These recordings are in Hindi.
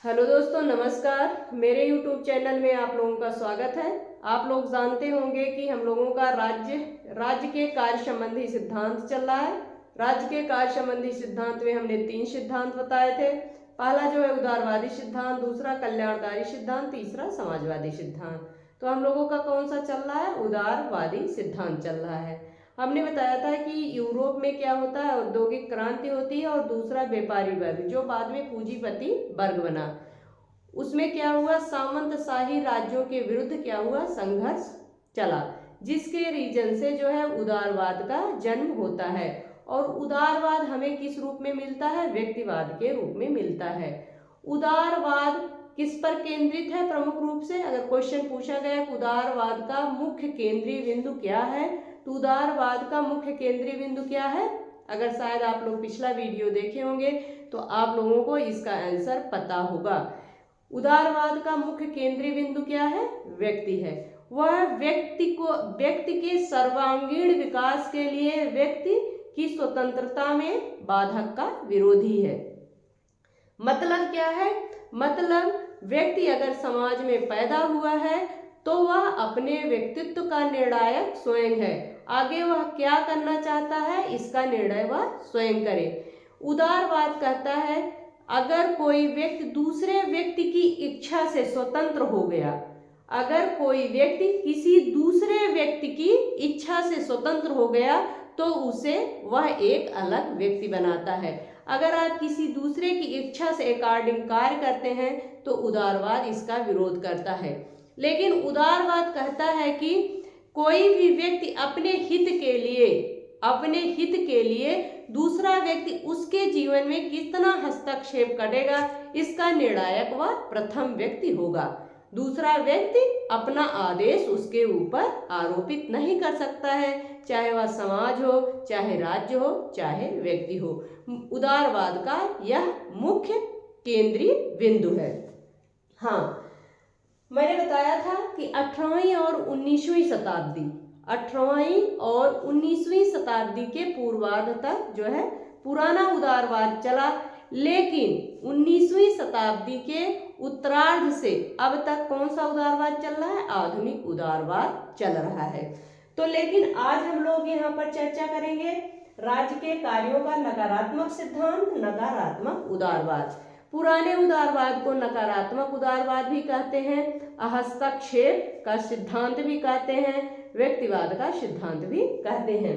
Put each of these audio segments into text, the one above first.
हेलो दोस्तों, नमस्कार। मेरे YouTube चैनल में आप लोगों का स्वागत है। आप लोग जानते होंगे कि हम लोगों का राज्य के कार्य संबंधी सिद्धांत चल रहा है। राज्य के कार्य संबंधी सिद्धांत में हमने 3 सिद्धांत बताए थे। पहला जो है उदारवादी सिद्धांत, दूसरा कल्याणकारी सिद्धांत, तीसरा समाजवादी सिद्धांत। तो हम लोगों का कौन सा चल रहा है? उदारवादी सिद्धांत चल रहा है। हमने बताया था कि यूरोप में क्या होता है, औद्योगिक क्रांति होती है, और दूसरा व्यापारी वर्ग जो बाद में पूंजीपति वर्ग बना। उसमें क्या हुआ, सामंतशाही राज्यों के विरुद्ध क्या हुआ, संघर्ष चला, जिसके रीजन से जो है उदारवाद का जन्म होता है। और उदारवाद हमें किस रूप में मिलता है? व्यक्तिवाद के रूप में मिलता है। उदारवाद किस पर केंद्रित है? प्रमुख रूप से अगर क्वेश्चन पूछा गया कि उदारवाद का मुख्य केंद्रीय बिंदु क्या है, तो उदारवाद का मुख्य केंद्रीय बिंदु क्या है? अगर शायद आप लोग पिछला वीडियो देखे होंगे तो आप लोगों को इसका आंसर पता होगा। उदारवाद का मुख्य केंद्रीय बिंदु क्या है? व्यक्ति है। वह व्यक्ति के सर्वांगीण विकास के लिए व्यक्ति की स्वतंत्रता में बाधक का विरोधी है। मतलब क्या है? मतलब व्यक्ति अगर समाज में पैदा हुआ है तो वह अपने व्यक्तित्व का निर्णायक स्वयं है। आगे वह क्या करना चाहता है, इसका निर्णय वह स्वयं करे। उदारवाद कहता है अगर कोई व्यक्ति दूसरे व्यक्ति की इच्छा से स्वतंत्र हो गया, अगर कोई व्यक्ति किसी दूसरे व्यक्ति की इच्छा से स्वतंत्र हो गया तो उसे वह एक अलग व्यक्ति बनाता है। अगर आप किसी दूसरे की इच्छा से अकॉर्डिंग कार्य करते हैं तो उदारवाद इसका विरोध करता है। लेकिन उदारवाद कहता है कि कोई भी व्यक्ति अपने हित के लिए दूसरा व्यक्ति उसके जीवन में कितना हस्तक्षेप करेगा, इसका निर्णायक वह प्रथम व्यक्ति होगा। दूसरा व्यक्ति अपना आदेश उसके ऊपर आरोपित नहीं कर सकता है, चाहे वह समाज हो, चाहे राज्य हो, चाहे व्यक्ति हो। उदारवाद का यह मुख्य केंद्रीय बिंदु है। हाँ, मैंने बताया था कि 18वीं और 19वीं शताब्दी 18वीं और 19वीं शताब्दी के पूर्वार्ध तक जो है पुराना उदारवाद चला, लेकिन 19वीं शताब्दी के उत्तरार्ध से अब तक कौन सा उदारवाद चल रहा है? आधुनिक उदारवाद चल रहा है। तो लेकिन आज हम लोग यहाँ पर चर्चा करेंगे राज्य के कार्यों का नकारात्मक सिद्धांत, नकारात्मक उदारवाद। पुराने उदारवाद को नकारात्मक उदारवाद भी कहते हैं, हस्तक्षेप का सिद्धांत भी कहते हैं, व्यक्तिवाद का सिद्धांत भी कहते हैं।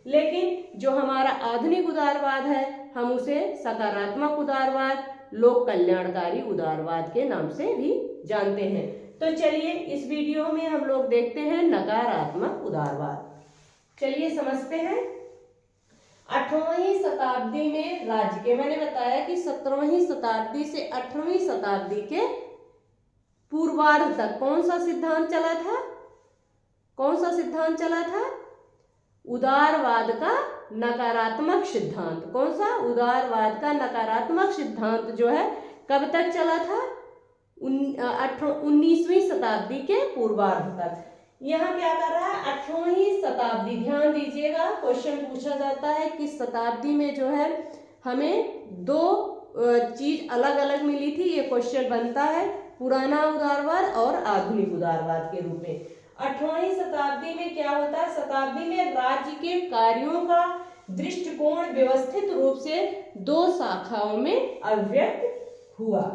लेकिन जो हमारा आधुनिक उदारवाद है हम उसे सकारात्मक उदारवाद, लोक कल्याणकारी उदारवाद के नाम से भी जानते हैं। तो चलिए इस वीडियो में हम लोग देखते हैं नकारात्मक उदारवाद। चलिए समझते हैं। 18वीं शताब्दी में राज्य के, मैंने बताया कि 17वीं शताब्दी से 18वीं शताब्दी के पूर्वार्ध तक कौन सा सिद्धांत चला था? कौन सा सिद्धांत चला था? उदारवाद का नकारात्मक सिद्धांत। कौन सा? उदारवाद का नकारात्मक सिद्धांत जो है कब तक चला था? 19वीं शताब्दी के पूर्वार्ध तक। यहाँ क्या कर रहा है? 18वीं शताब्दी, ध्यान दीजिएगा, क्वेश्चन पूछा जाता है कि शताब्दी में जो है हमें दो चीज अलग अलग मिली थी, ये क्वेश्चन बनता है पुराना उदारवाद और आधुनिक उदारवाद के रूप में। 18वीं शताब्दी में क्या होता है? शताब्दी में राज्य के कार्यों का दृष्टिकोण व्यवस्थित रूप से दो शाखाओं में अव्यक्त हुआ।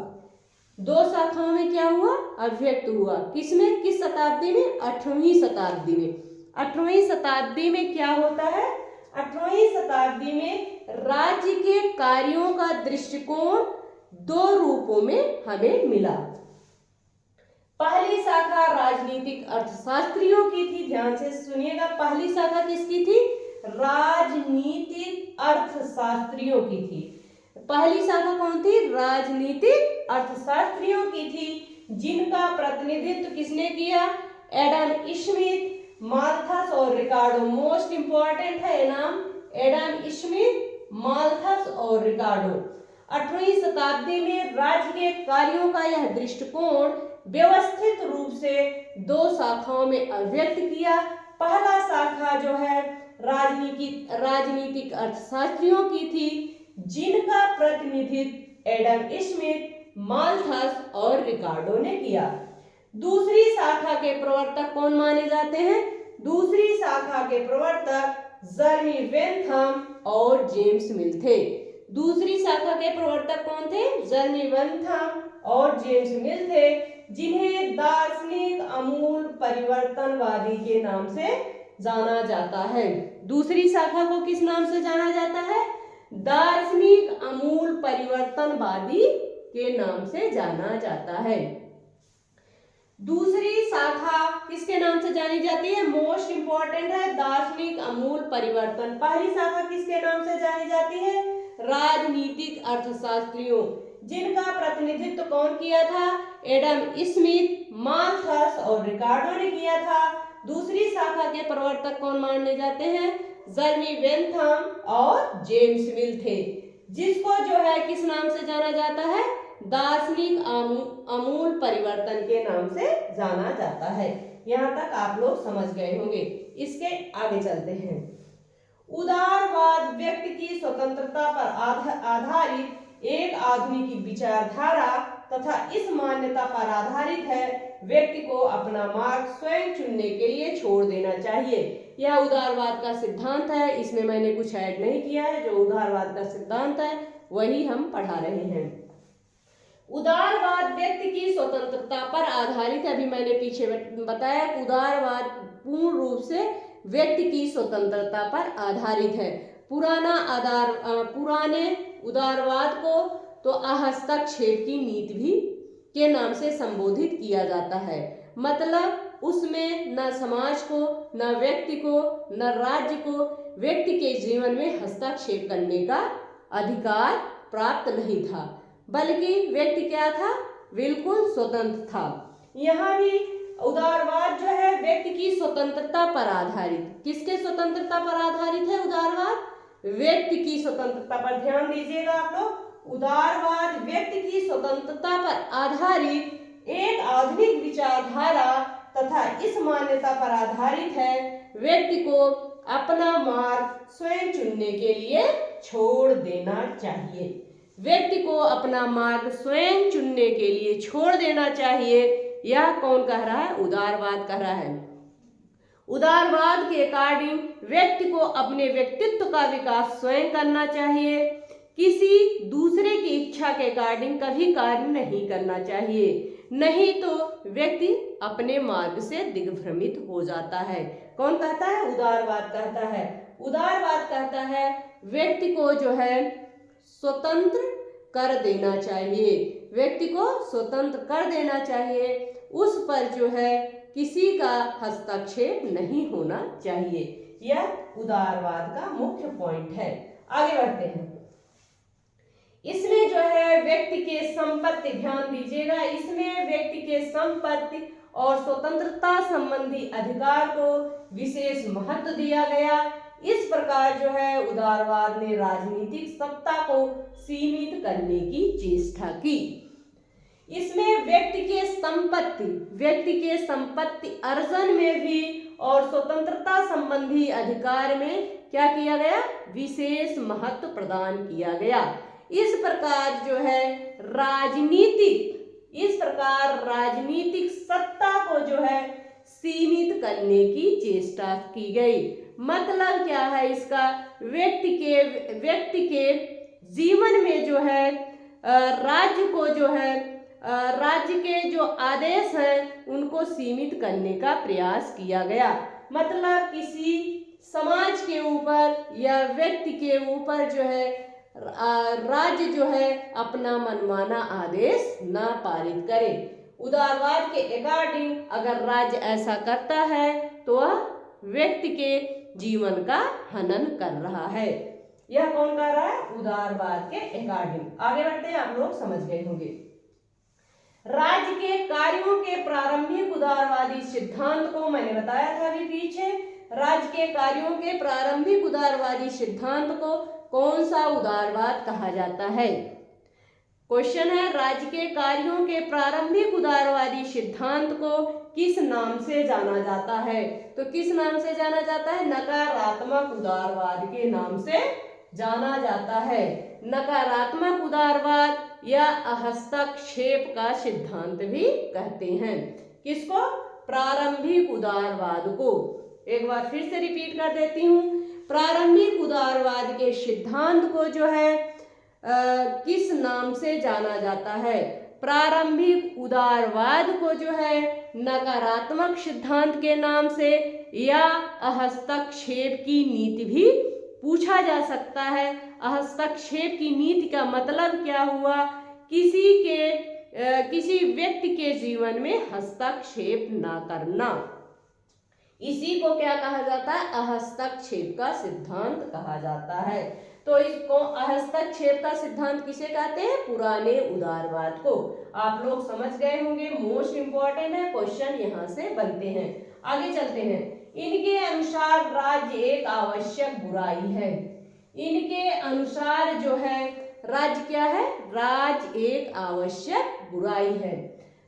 दो शाखाओं में क्या हुआ? अव्यक्त हुआ। किसमें? किस शताब्दी में? 18वीं शताब्दी में। 18वीं शताब्दी में क्या होता है? 18वीं शताब्दी में राज्य के कार्यों का दृष्टिकोण दो रूपों में हमें मिला। पहली शाखा राजनीतिक अर्थशास्त्रियों की थी, ध्यान से सुनिएगा। पहली शाखा किसकी थी? राजनीतिक अर्थशास्त्रियों की थी। पहली शाखा कौन थी? राजनीतिक अर्थशास्त्रियों की थी, जिनका प्रतिनिधित्व किसने किया? एडम स्मिथ, माल्थस और रिकार्डो। मोस्ट इंपॉर्टेंट है ये नाम, एडम स्मिथ, माल्थस और रिकार्डो। 18वीं शताब्दी में राज्य के कार्यों का यह दृष्टिकोण व्यवस्थित रूप से दो शाखाओं में अव्यक्त किया। पहला शाखा जो है राजनीतिक अर्थशास्त्रियों की थी, जिनका प्रतिनिधित्व एडम स्मिथ, माल्थस और रिकार्डो ने किया। दूसरी शाखा के प्रवर्तक कौन माने जाते हैं? दूसरी शाखा के प्रवर्तक जर्मी बेंथम और जेम्स मिल थे। दूसरी शाखा के प्रवर्तक कौन थे? जर्मी बेंथम और जेम्स मिल थे, जिन्हें दार्शनिक आमूल परिवर्तनवादी के नाम से जाना जाता है। दूसरी शाखा को किस नाम से जाना जाता है? दार्शनिक आमूल परिवर्तनवादी के नाम से जाना जाता है। दूसरी शाखा किसके नाम से जानी जाती है? मोस्ट इंपॉर्टेंट है, दार्शनिक आमूल परिवर्तन। पहली शाखा किसके नाम से जानी जाती है? राजनीतिक अर्थशास्त्रियों, जिनका प्रतिनिधित्व कौन किया था? एडम स्मिथ, माल्थस और रिकार्डो ने किया था। दूसरी शाखा के प्रवर्तक कौन माने जाते हैं? जर्मी बेंथम और जेम्स मिल थे, जिसको जो है किस नाम से जाना जाता है? दार्शनिक आमूल परिवर्तन के नाम से जाना जाता है। यहाँ तक आप लोग समझ गए होंगे। इसके आगे चलते हैं। उदारवाद व्यक्ति की स्वतंत्रता पर आधारित एक आधुनिक विचारधारा तथा इस मान्यता पर आधारित है व्यक्ति को अपना मार्ग स्वयं चुनने के लिए छोड़ देना चाहिए। यह उदारवाद का सिद्धांत है। इसमें मैंने कुछ ऐड नहीं किया है। जो उदारवाद का सिद्धांत है वही हम पढ़ा रहे हैं। उदारवाद व्यक्ति की स्वतंत्रता पर आधारित है। अभी मैंने पीछे बताया कि उदारवाद पूर्ण रूप से व्यक्ति की स्वतंत्रता पर आधारित है। पुराने उदारवाद को तो हस्तक्षेप की नीति भी के नाम से संबोधित किया जाता है। मतलब उसमें न समाज को, न व्यक्ति को, न राज्य को व्यक्ति के जीवन में हस्तक्षेप करने का अधिकार प्राप्त नहीं था, बल्कि व्यक्ति क्या था? बिल्कुल स्वतंत्र था। यहाँ भी उदारवाद जो है व्यक्ति की स्वतंत्रता पर आधारित। किसके स्वतंत्रता पर आधारित है उदारवाद? व्यक्ति की स्वतंत्रता पर। ध्यान दीजिएगा आप लोग, उदारवाद व्यक्ति की स्वतंत्रता पर आधारित एक आधुनिक विचारधारा तथा इस मान्यता पर आधारित है व्यक्ति को अपना मार्ग स्वयं चुनने के लिए छोड़ देना चाहिए। व्यक्ति को अपना मार्ग स्वयं चुनने के लिए छोड़ देना चाहिए। यह कौन कह रहा है? उदारवाद कह रहा है। उदारवाद के अकॉर्डिंग व्यक्ति को अपने व्यक्तित्व का विकास स्वयं करना चाहिए। किसी दूसरे की इच्छा के अकॉर्डिंग कभी कार्य नहीं करना चाहिए, नहीं तो व्यक्ति अपने मार्ग से दिग्भ्रमित हो जाता है। कौन कहता है? उदारवाद कहता है। उदारवाद कहता है व्यक्ति को जो है स्वतंत्र कर देना चाहिए। व्यक्ति को स्वतंत्र कर देना चाहिए, उस पर जो है किसी का हस्तक्षेप नहीं होना चाहिए। यह उदारवाद का मुख्य पॉइंट है। आगे बढ़ते हैं। इसमें जो है व्यक्ति के संपत्ति, ध्यान दीजिएगा, इसमें व्यक्ति के संपत्ति और स्वतंत्रता संबंधी अधिकार को विशेष महत्व दिया गया। इस प्रकार जो है उदारवाद ने राजनीतिक सत्ता को सीमित करने की चेष्टा की। इसमें व्यक्ति के संपत्ति अर्जन में भी और स्वतंत्रता संबंधी अधिकार में क्या किया गया? विशेष महत्व प्रदान किया गया। इस प्रकार जो है राजनीतिक सत्ता को जो है सीमित करने की चेष्टा की गई। मतलब क्या है इसका? व्यक्ति के जीवन में जो है राज्य के जो आदेश हैं उनको सीमित करने का प्रयास किया गया। मतलब किसी समाज के ऊपर या व्यक्ति के ऊपर जो है राज्य जो है अपना मनमाना आदेश ना पारित करे। उदारवाद के अकॉर्डिंग अगर राज्य ऐसा करता है तो वह व्यक्ति के जीवन का हनन कर रहा है। यह कौन कर रहा है? उदारवाद के अकॉर्डिंग। आगे बढ़ते हैं, आप लोग समझ गए होंगे। राज्य के कार्यों के प्रारंभिक उदारवादी सिद्धांत को मैंने बताया था अभी पीछे। राज्य के कार्यों के प्रारंभिक उदारवादी सिद्धांत को कौन सा उदारवाद कहा जाता है? क्वेश्चन है, राज्य के कार्यों के प्रारंभिक उदारवादी सिद्धांत को किस नाम से जाना जाता है? तो किस नाम से जाना जाता है? नकारात्मक उदारवाद के नाम से जाना जाता है। नकारात्मक उदारवाद या हस्तक्षेप का सिद्धांत भी कहते हैं। किसको? प्रारंभिक उदारवाद को। एक बार फिर से रिपीट कर देती हूँ। प्रारंभिक उदारवाद के सिद्धांत को जो है किस नाम से जाना जाता है? प्रारंभिक उदारवाद को जो है नकारात्मक सिद्धांत के नाम से या हस्तक्षेप की नीति भी पूछा जा सकता है। हस्तक्षेप की नीति का मतलब क्या हुआ? किसी व्यक्ति के जीवन में हस्तक्षेप ना करना, इसी को क्या कहा जाता है? हस्तक्षेप का सिद्धांत कहा जाता है। तो इसको हस्तक्षेप का सिद्धांत किसे कहते हैं? पुराने उदारवाद को। आप लोग समझ गए होंगे, मोस्ट इंपॉर्टेंट है, क्वेश्चन यहाँ से बनते हैं। आगे चलते हैं। इनके अनुसार राज्य एक आवश्यक बुराई है। इनके अनुसार जो है राज्य क्या है? राज्य एक आवश्यक बुराई है।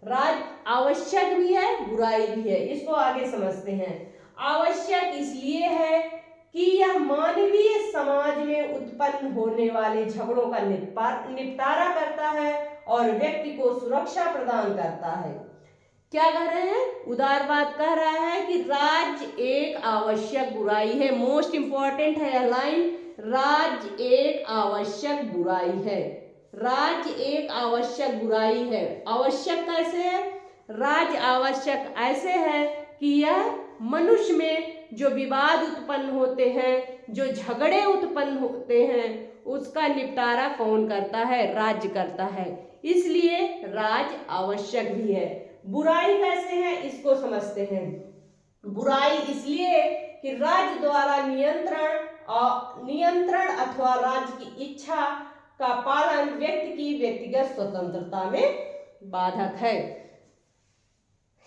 राज्य आवश्यक भी है, बुराई भी है। इसको आगे समझते हैं। आवश्यक इसलिए है कि यह मानवीय समाज में उत्पन्न होने वाले झगड़ों का निपटारा करता है और व्यक्ति को सुरक्षा प्रदान करता है। क्या कह रहे हैं? उदारवाद कह रहा है कि राज्य एक आवश्यक बुराई है। मोस्ट इंपॉर्टेंट है यह लाइन, राज्य एक आवश्यक बुराई है। राज्य एक आवश्यक बुराई है। आवश्यक कैसे है? राज्य आवश्यक ऐसे है कि यह मनुष्य में जो विवाद उत्पन्न होते हैं, जो झगड़े उत्पन्न होते हैं, उसका निपटारा कौन करता है? राज्य करता है। इसलिए राज्य आवश्यक भी है। बुराई कैसे है? इसको समझते हैं। बुराई इसलिए कि राज्य द्वारा नियंत्रण अथवा राज्य की इच्छा का पालन व्यक्ति की व्यक्तिगत स्वतंत्रता में बाधक है।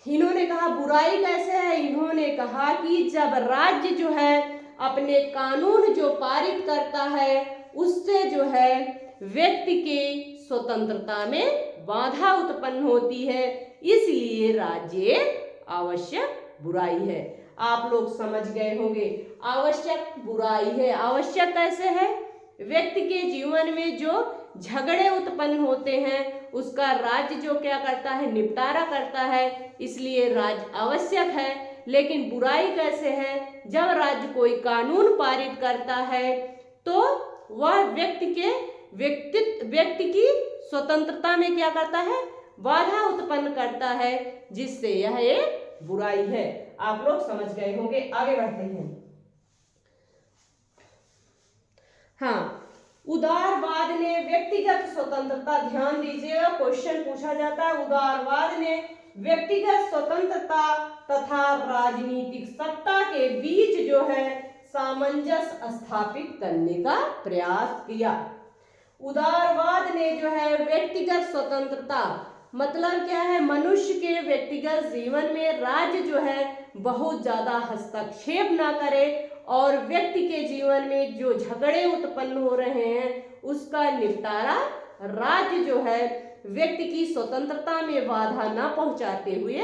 इन्होंने कहा बुराई कैसे है? इन्होंने कहा कि जब राज्य जो है अपने कानून जो पारित करता है, उससे जो है व्यक्ति की स्वतंत्रता में बाधा उत्पन्न होती है, इसलिए राज्य एक आवश्यक बुराई है। आप लोग समझ गए होंगे, आवश्यक बुराई है। आवश्यक कैसे है? व्यक्ति के जीवन में जो झगड़े उत्पन्न होते हैं, उसका राज्य जो क्या करता है? निपटारा करता है, इसलिए राज्य आवश्यक है। लेकिन बुराई कैसे है? जब राज्य कोई कानून पारित करता है तो वह व्यक्ति की स्वतंत्रता में क्या करता है? बाधा उत्पन्न करता है, जिससे यह एक बुराई है। आप लोग समझ गए होंगे। आगे बढ़ते हैं। हाँ, उदारवाद ने व्यक्तिगत स्वतंत्रता, ध्यान दीजिएगा, क्वेश्चन पूछा जाता है। उदारवाद ने व्यक्तिगत स्वतंत्रता तथा राजनीतिक सत्ता के बीच जो है सामंजस्य स्थापित करने का प्रयास किया। उदारवाद ने जो है व्यक्तिगत स्वतंत्रता मतलब क्या है? मनुष्य के व्यक्तिगत जीवन में राज्य जो है बहुत ज्यादा हस्तक्षेप ना करे और व्यक्ति के जीवन में जो झगड़े उत्पन्न हो रहे हैं उसका निपटारा राज्य जो है व्यक्ति की स्वतंत्रता में बाधा ना पहुंचाते हुए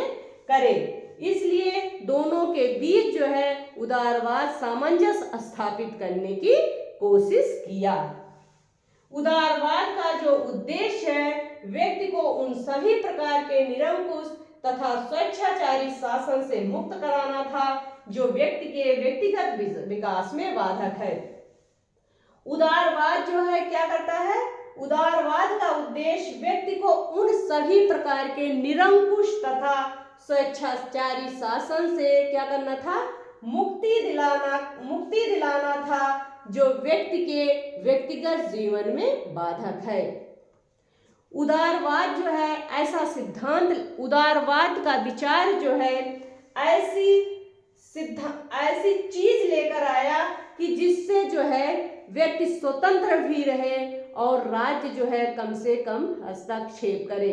करे। इसलिए दोनों के बीच जो है उदारवाद सामंजस्य स्थापित करने की कोशिश किया। उदारवाद का जो उद्देश्य है व्यक्ति को उन सभी प्रकार के निरंकुश तथा स्वेच्छाचारी शासन से मुक्त कराना था जो व्यक्ति के व्यक्तिगत विकास में बाधक है। उदारवाद जो है क्या करता है? उदारवाद का उद्देश्य व्यक्ति को उन सभी प्रकार के निरंकुश तथा स्वेच्छाचारी शासन से क्या करना था? मुक्ति दिलाना था, जो व्यक्ति के व्यक्तिगत जीवन में बाधक है। उदारवाद जो है ऐसा सिद्धांत, उदारवाद का विचार जो है ऐसी चीज लेकर आया कि जिससे जो है व्यक्ति स्वतंत्र भी रहे और राज्य जो है कम से कम हस्तक्षेप करे।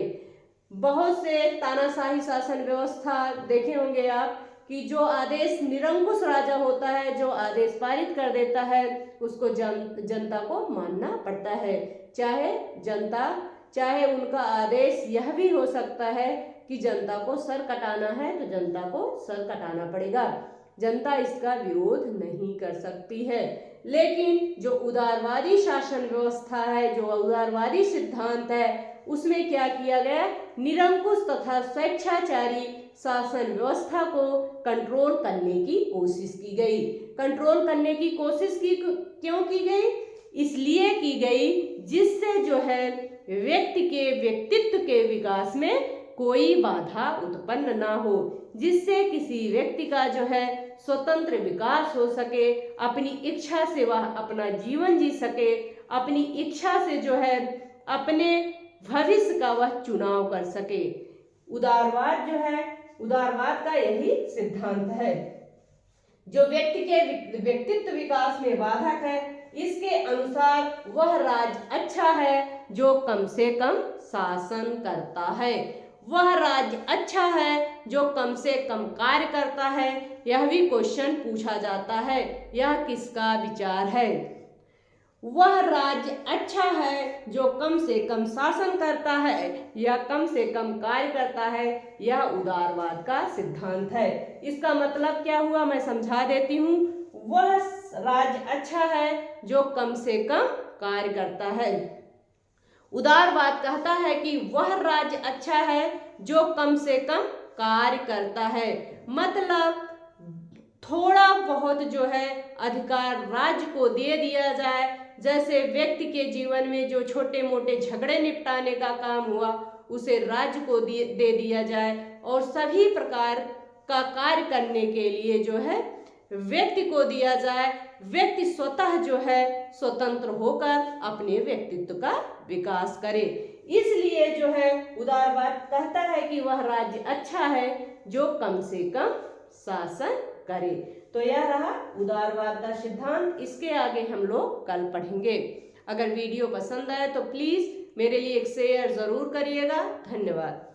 बहुत से तानाशाही शासन व्यवस्था देखे होंगे आप कि जो आदेश निरंकुश राजा होता है, जो आदेश पारित कर देता है, उसको जनता को मानना पड़ता है। चाहे उनका आदेश यह भी हो सकता है कि जनता को सर कटाना है तो जनता को सर कटाना पड़ेगा, जनता इसका विरोध नहीं कर सकती है। लेकिन जो उदारवादी शासन व्यवस्था है, जो उदारवादी सिद्धांत है, उसमें क्या किया गया, निरंकुश तथा स्वेच्छाचारी शासन व्यवस्था को कंट्रोल करने की कोशिश की गई। कंट्रोल करने की कोशिश क्यों की गई? इसलिए की गई जिससे जो है व्यक्ति के व्यक्तित्व के विकास में कोई बाधा उत्पन्न ना हो, जिससे किसी व्यक्ति का जो है स्वतंत्र विकास हो सके, अपनी इच्छा से वह अपना जीवन जी सके, अपनी इच्छा से जो है अपने भविष्य का वह चुनाव कर सके। उदारवाद जो है, उदारवाद का यही सिद्धांत है। जो व्यक्ति के व्यक्तित्व विकास में बाधक है, इसके अनुसार वह राज्य अच्छा है जो कम से कम शासन करता है। वह राज्य अच्छा है जो कम से कम कार्य करता है। यह भी क्वेश्चन पूछा जाता है, यह किसका विचार है? वह राज्य अच्छा है जो कम से कम शासन करता है या कम से कम कार्य करता है, यह उदारवाद का सिद्धांत है। इसका मतलब क्या हुआ, मैं समझा देती हूँ। वह राज्य अच्छा है जो कम से कम कार्य करता है। उदारवाद कहता है कि वह राज्य अच्छा है जो कम से कम कार्य करता है, मतलब थोड़ा बहुत जो है अधिकार राज्य को दे दिया जाए। जैसे व्यक्ति के जीवन में जो छोटे मोटे झगड़े निपटाने का काम हुआ, उसे राज्य को दे दिया जाए और सभी प्रकार का कार्य करने के लिए जो है व्यक्ति को दिया जाए। व्यक्ति स्वतः जो है स्वतंत्र होकर अपने व्यक्तित्व का विकास करे। इसलिए जो है उदारवाद कहता है कि वह राज्य अच्छा है जो कम से कम शासन करे। तो यह रहा उदारवाद का सिद्धांत। इसके आगे हम लोग कल पढ़ेंगे। अगर वीडियो पसंद आए तो प्लीज़ मेरे लिए एक शेयर ज़रूर करिएगा। धन्यवाद।